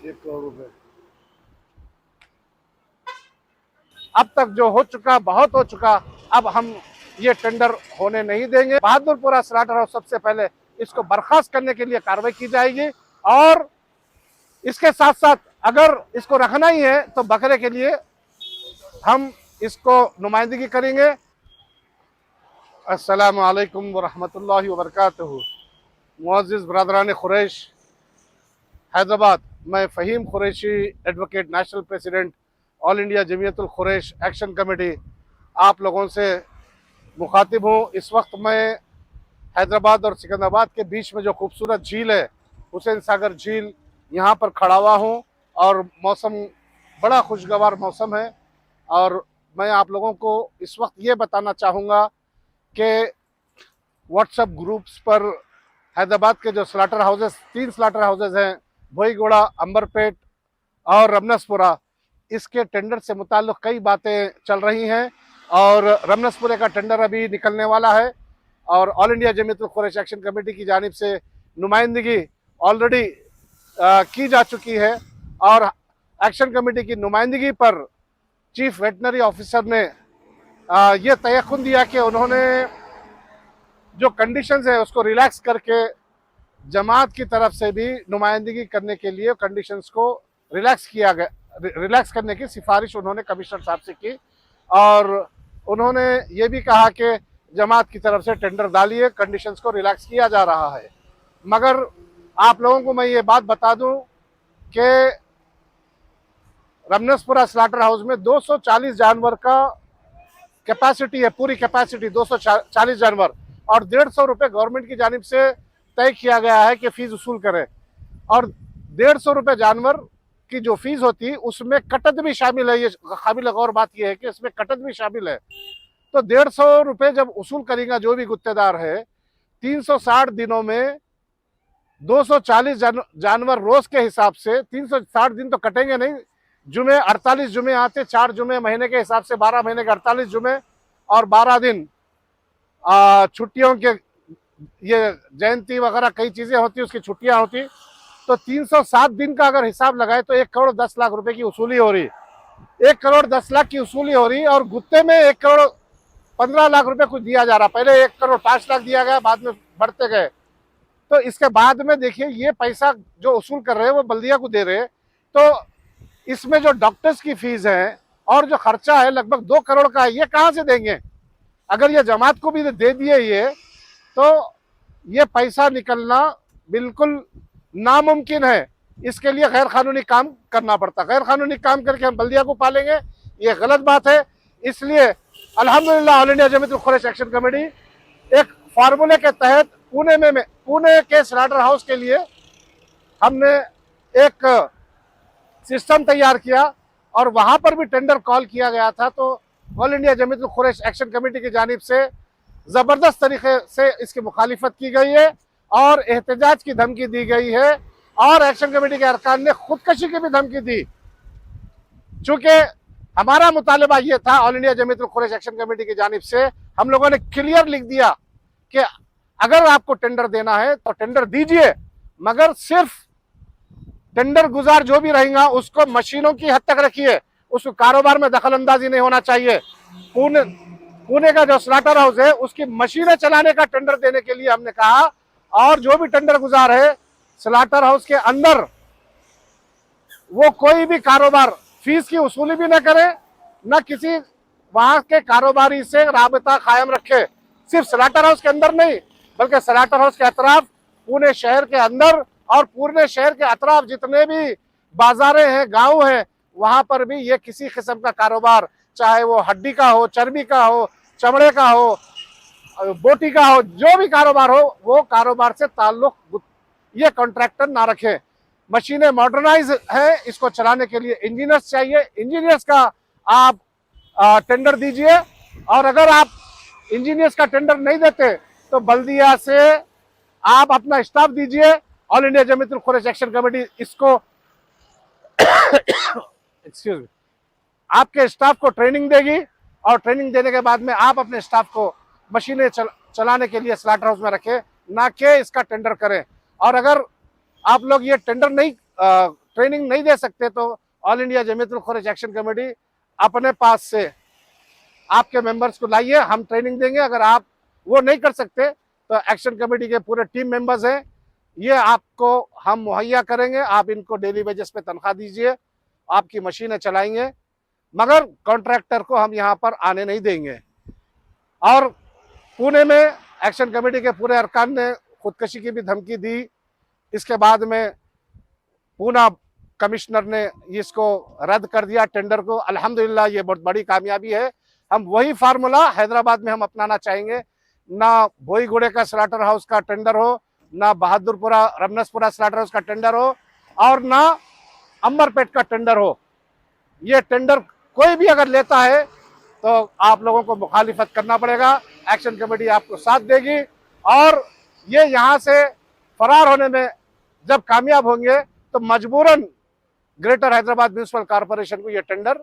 1 करोड़ रुपए अब तक जो हो चुका बहुत हो चुका। अब हम ये टेंडर होने नहीं देंगे। बहादुरपुरा स्लाटर हाउस सबसे पहले इसको बर्खास्त करने के लिए कार्रवाई की जाएगी और इसके साथ साथ अगर इसको रखना ही है तो बकरे के लिए हम इसको नुमाइंदगी करेंगे। अस्सलामु अलैकुम वरहमतुल्लाहि वबरकातुहू। मुअज़्ज़िज़ बरदरान कुरैश हैदराबाद, मैं Faheem Qureshi advocate national president all India Jamiatul Quraish action committee आप लोगों से मुखातिब हूँ। इस वक्त मैं हैदराबाद और सिकंदराबाद के बीच में जो खूबसूरत झील है हुसैन सागर झील, यहाँ पर खड़ा हुआ हूँ और मौसम बड़ा खुशगवार मौसम है। और मैं आप लोगों को इस वक्त ये बताना चाहूँगा कि व्हाट्सएप ग्रुप्स पर हैदराबाद के जो स्लाटर हाउसेस 3 स्लाटर हाउसेस हैं, भोईगोड़ा, अंबरपेट और रमनसपुरा, इसके टेंडर से मुताल्लिक कई बातें चल रही हैं और रमनसपुरे का टेंडर अभी निकलने वाला है और all India Jamiatul Quraish action committee की जानिब से नुमाइंदगी ऑलरेडी की जा चुकी है और एक्शन कमेटी की नुमाइंदगी पर चीफ वेटनरी ऑफिसर ने ये तयक़ुन दिया कि उन्होंने जो कंडीशंस है उसको रिलैक्स करके जमात की तरफ से भी नुमाइंदगी करने के लिए कंडीशंस को रिलैक्स किया गया। रिलैक्स करने की सिफारिश उन्होंने कमिश्नर साहब से की और उन्होंने ये भी कहा कि जमात की तरफ से टेंडर डालिए, कंडीशंस को रिलैक्स किया जा रहा है। मगर आप लोगों को मैं ये बात बता दूं कि रमनसपुरा स्लाटर हाउस में 240 जानवर का कैपेसिटी है, पूरी कैपेसिटी 240 जानवर, और 150 रुपये गवर्नमेंट की जानिब से तय किया गया है कि फीस वसूल करें। और 150 रुपये जानवर की जो फीस होती है उसमें कटत भी शामिल है। ये काबिल गौर बात यह है कि इसमें कटत भी शामिल है। तो 150 रुपये जब वसूल करेगा जो भी गुत्तेदार है, 360 दिनों में 240 जानवर रोज के हिसाब से 360 दिन तो कटेंगे नहीं। जुमे 48 जुमे आते, 4 जुमे महीने के हिसाब से 12 महीने के 48 जुमे और 12 दिन छुट्टियों के, ये जयंती वगैरह कई चीजें होती, उसकी छुट्टियां होती। तो 307 दिन का अगर हिसाब लगाए तो 1 करोड़ 10 लाख रुपए की वसूली हो रही। 1 करोड़ 10 लाख की वसूली हो रही और गुत्ते में 1 करोड़ 15 लाख रुपए कुछ दिया जा रहा। पहले 1 करोड़ 5 लाख दिया गया, बाद में बढ़ते गए। तो इसके बाद में देखिए ये पैसा जो वसूल कर रहे हैं वो बल्दिया को दे रहे हैं। तो इसमें जो डॉक्टर्स की फीस है और जो खर्चा है लगभग 2 करोड़ का है, ये कहाँ से देंगे? अगर ये जमात को भी दे दिए ये, तो ये पैसा निकलना बिल्कुल नामुमकिन है। इसके लिए गैर कानूनी काम करना पड़ता। गैर कानूनी काम करके हम बल्दिया को पालेंगे, ये गलत बात है। इसलिए अल्हम्दुलिल्लाह all India Jamiatul Quraish action committee एक फार्मूले के तहत पुणे के स्लाटर हाउस के लिए हमने एक सिस्टम तैयार किया और वहां पर भी टेंडर कॉल किया गया था। तो all India Jamiatul Quraish action committee की जानिब से जबरदस्त तरीके से इसकी मुखालिफत की गई है और एहतजाज की धमकी दी गई है और एक्शन कमेटी के अरकान ने खुदकशी की भी धमकी दी। चूंकि हमारा मुतालबा ये था, all India Jamiatul Quraish action committee की जानिब से हम लोगों ने क्लियर लिख दिया कि अगर आपको टेंडर देना है तो टेंडर दीजिए, मगर सिर्फ टेंडर गुजार जो भी रहेगा उसको मशीनों की हद तक रखिए, उसको कारोबार में दखल अंदाजी नहीं होना चाहिए। पुणे का जो स्लाटर हाउस है उसकी मशीनें चलाने का टेंडर देने के लिए हमने कहा, और जो भी टेंडर गुजार है स्लाटर हाउस के अंदर वो कोई भी कारोबार फीस की वसूली भी न करे, न किसी वहां के कारोबारी से राबता कायम रखे। सिर्फ स्लाटर हाउस के अंदर नहीं बल्कि स्लाटर हाउस के अतराफ, पुणे शहर के अंदर और पुणे शहर के अतराफ जितने भी बाजारें हैं, गांव हैं, वहां पर भी ये किसी किस्म का कारोबार, चाहे वो हड्डी का हो, चर्बी का हो, चमड़े का हो, बोटी का हो, जो भी कारोबार हो, वो कारोबार से ताल्लुक ये कॉन्ट्रैक्टर ना रखे। मशीनें मॉडर्नाइज है, इसको चलाने के लिए इंजीनियर्स चाहिए। इंजीनियर्स का आप टेंडर दीजिए, और अगर आप इंजीनियर्स का टेंडर नहीं देते तो बल्दिया से आप अपना स्टाफ दीजिए। All India Jamiatul Quraish action committee इसको एक्सक्यूज मी, आपके स्टाफ को ट्रेनिंग देगी और ट्रेनिंग देने के बाद में आप अपने स्टाफ को मशीनें चलाने के लिए स्लाटर हाउस में रखें, ना कि इसका टेंडर करें। और अगर आप लोग ये टेंडर नहीं ट्रेनिंग नहीं दे सकते तो all India Jamiatul Quraish Action Committee अपने पास से आपके मेंबर्स को लाइए, हम ट्रेनिंग देंगे। अगर आप वो नहीं कर सकते तो एक्शन कमेटी के पूरे टीम मेंबर्स हैं, ये आपको हम मुहैया करेंगे। आप इनको डेली वेजेस पे तनख्वाह दीजिए, आपकी मशीनें चलाएंगे, मगर कॉन्ट्रैक्टर को हम यहाँ पर आने नहीं देंगे। और पुणे में एक्शन कमेटी के पूरे अरकान ने खुदकशी की भी धमकी दी। इसके बाद में पूना कमिश्नर ने इसको रद्द कर दिया टेंडर को। अल्हम्दुलिल्लाह ये बहुत बड़ी कामयाबी है। हम वही फार्मूला हैदराबाद में हम अपनाना चाहेंगे। ना बोईगुड़े का स्लाटर हाउस का टेंडर हो, ना बहादुरपुरा रमनसपुरा स्लाटर हाउस का टेंडर हो, और ना अंबरपेट का टेंडर हो। ये टेंडर कोई भी अगर लेता है तो आप लोगों को मुखालिफत करना पड़ेगा। एक्शन कमेटी आपको साथ देगी, और ये यहाँ से फरार होने में जब कामयाब होंगे तो मजबूरन ग्रेटर हैदराबाद म्यूनिसिपल कॉरपोरेशन को ये टेंडर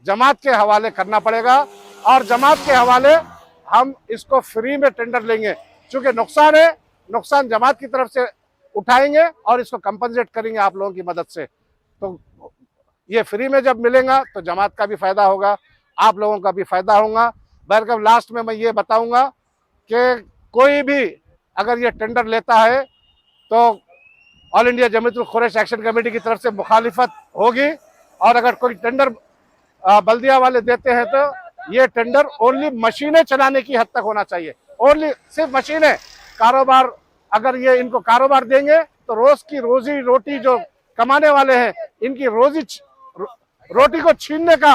जमात के हवाले करना पड़ेगा, और जमात के हवाले हम इसको फ्री में टेंडर लेंगे। चूंकि नुकसान है, नुकसान जमात की तरफ से उठाएंगे और इसको कंपनसेट करेंगे आप लोगों की मदद से। तो ये फ्री में जब मिलेगा तो जमात का भी फायदा होगा, आप लोगों का भी फायदा होगा। बहरकब लास्ट में मैं ये बताऊंगा कि कोई भी अगर ये टेंडर लेता है तो all India Jamiatul Quraish Action committee की तरफ से मुखालिफत होगी, और अगर कोई टेंडर बल्दिया वाले देते हैं तो ये टेंडर ओनली मशीनें चलाने की हद तक होना चाहिए। ओनली सिर्फ मशीनें, कारोबार अगर ये इनको कारोबार देंगे तो रोज की रोजी रोटी जो कमाने वाले हैं, इनकी रोटी को छीनने का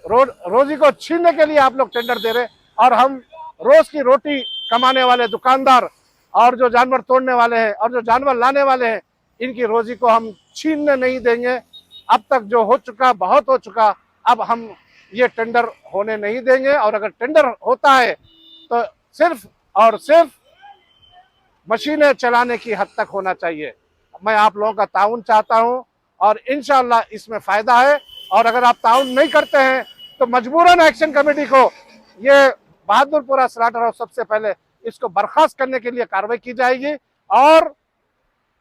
रोजी को छीनने के लिए आप लोग टेंडर दे रहे, और हम रोज की रोटी कमाने वाले दुकानदार और जो जानवर तोड़ने वाले हैं और जो जानवर लाने वाले हैं, इनकी रोजी को हम छीनने नहीं देंगे। अब तक जो हो चुका बहुत हो चुका, अब हम ये टेंडर होने नहीं देंगे। और अगर टेंडर होता है तो सिर्फ और सिर्फ मशीनें चलाने की हद तक होना चाहिए। मैं आप लोगों का ताउन चाहता हूं, और इंशाअल्लाह इसमें फायदा है। और अगर आप ताउन नहीं करते हैं तो मजबूरन एक्शन कमेटी को ये बहादुरपुरा स्लाटर हाउस सबसे पहले इसको बर्खास्त करने के लिए कार्रवाई की जाएगी, और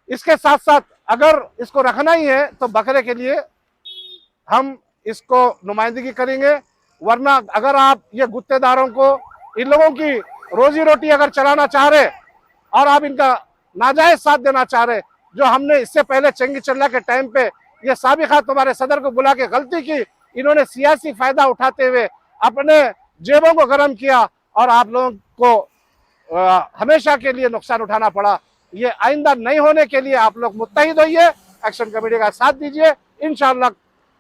इसके साथ साथ अगर इसको रखना ही है तो बकरे के लिए हम इसको नुमाइंदगी करेंगे। वरना अगर आप ये गुत्तेदारों को, इन लोगों की रोजी रोटी अगर चलाना चाह रहे और आप इनका नाजायज साथ देना चाह रहे, जो हमने इससे पहले चंगी चल्ला के टाइम पे ये साबिका तुम्हारे सदर को बुला के गलती की, इन्होंने सियासी फायदा उठाते हुए अपने जेबों को गर्म किया और आप लोगों को हमेशा के लिए नुकसान उठाना पड़ा। ये आइंदा नहीं होने के लिए आप लोग मुत्तहिद होइए, एक्शन कमेटी का साथ दीजिए, इंशाअल्लाह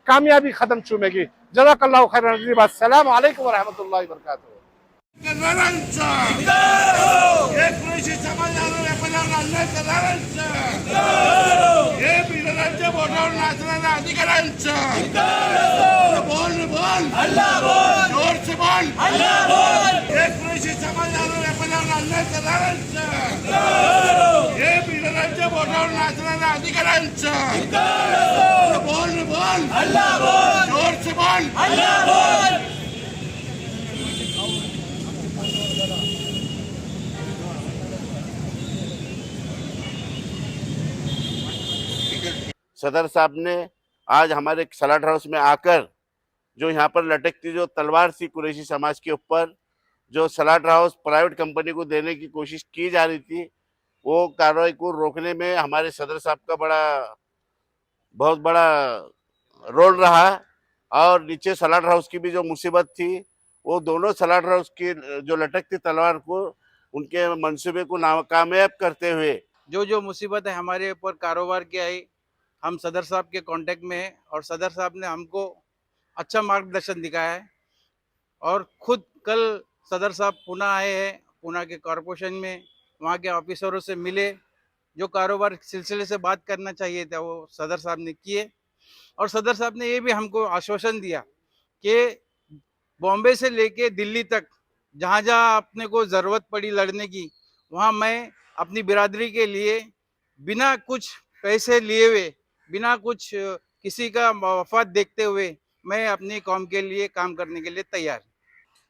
कामयाबी कदम चूमेगी। जज़ाकल्लाहु खैरन। अस्सलामु अलैकुम व रहमतुल्लाहि व बरकातुहू। सदर साहब ने आज हमारे स्लाटर हाउस में आकर जो यहाँ पर लटकती जो तलवार थी कुरैशी समाज के ऊपर, जो स्लाटर हाउस प्राइवेट कंपनी को देने की कोशिश की जा रही थी, वो कार्रवाई को रोकने में हमारे सदर साहब का बहुत बड़ा रोल रहा। और नीचे स्लाटर हाउस की भी जो मुसीबत थी, वो दोनों स्लाटर हाउस की जो लटकती तलवार को, उनके मंसूबे को नाकामयाब करते हुए जो मुसीबत है हमारे ऊपर कारोबार की आई, हम सदर साहब के कांटेक्ट में हैं और सदर साहब ने हमको अच्छा मार्गदर्शन दिखाया है। और खुद कल सदर साहब पुणे आए हैं, पुणे के कॉरपोरेशन में वहाँ के ऑफिसरों से मिले, जो कारोबार सिलसिले से बात करना चाहिए था वो सदर साहब ने किए। और सदर साहब ने ये भी हमको आश्वासन दिया कि बॉम्बे से लेके दिल्ली तक जहाँ जहाँ अपने को ज़रूरत पड़ी लड़ने की, वहाँ मैं अपनी बिरादरी के लिए बिना कुछ पैसे लिए हुए, बिना कुछ किसी का मफाद देखते हुए मैं अपनी कौम के लिए काम करने के लिए तैयार।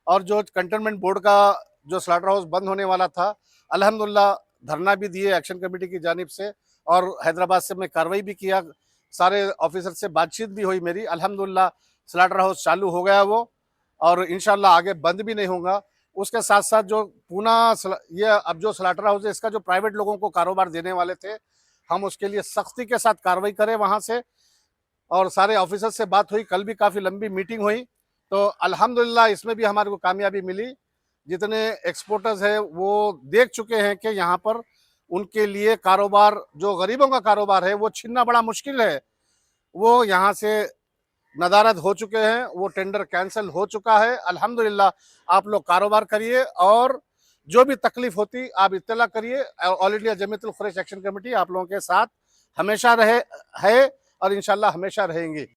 और जो कंटेनमेंट बोर्ड का जो स्लाटर हाउस बंद होने वाला था, अल्हम्दुलिल्लाह धरना भी दिए एक्शन कमेटी की जानिब से, और हैदराबाद से हमने कार्रवाई भी किया सारे ऑफिसर से बातचीत भी हुई मेरी। अल्हम्दुलिल्लाह स्लाटर हाउस चालू हो गया वो, और इंशाल्लाह आगे बंद भी नहीं होगा। उसके साथ साथ जो ये अब जो स्लाटर हाउस है, इसका जो प्राइवेट लोगों को कारोबार देने वाले थे, हम उसके लिए सख्ती के साथ कार्रवाई करें वहां से। और सारे ऑफिसर से बात हुई, कल भी काफ़ी लंबी मीटिंग हुई, तो अल्हम्दुलिल्लाह इसमें भी हमारे को कामयाबी मिली। जितने एक्सपोर्टर्स हैं वो देख चुके हैं कि यहाँ पर उनके लिए कारोबार, जो गरीबों का कारोबार है वो छीनना बड़ा मुश्किल है, वो यहाँ से नदारद हो चुके हैं, वो टेंडर कैंसिल हो चुका है। अल्हम्दुलिल्लाह आप लोग कारोबार करिए, और जो भी तकलीफ होती आप इत्तला करिए। All India Jamiatul Quraish action committee आप लोगों के साथ हमेशा रहे है, और इंशाल्लाह हमेशा रहेंगी।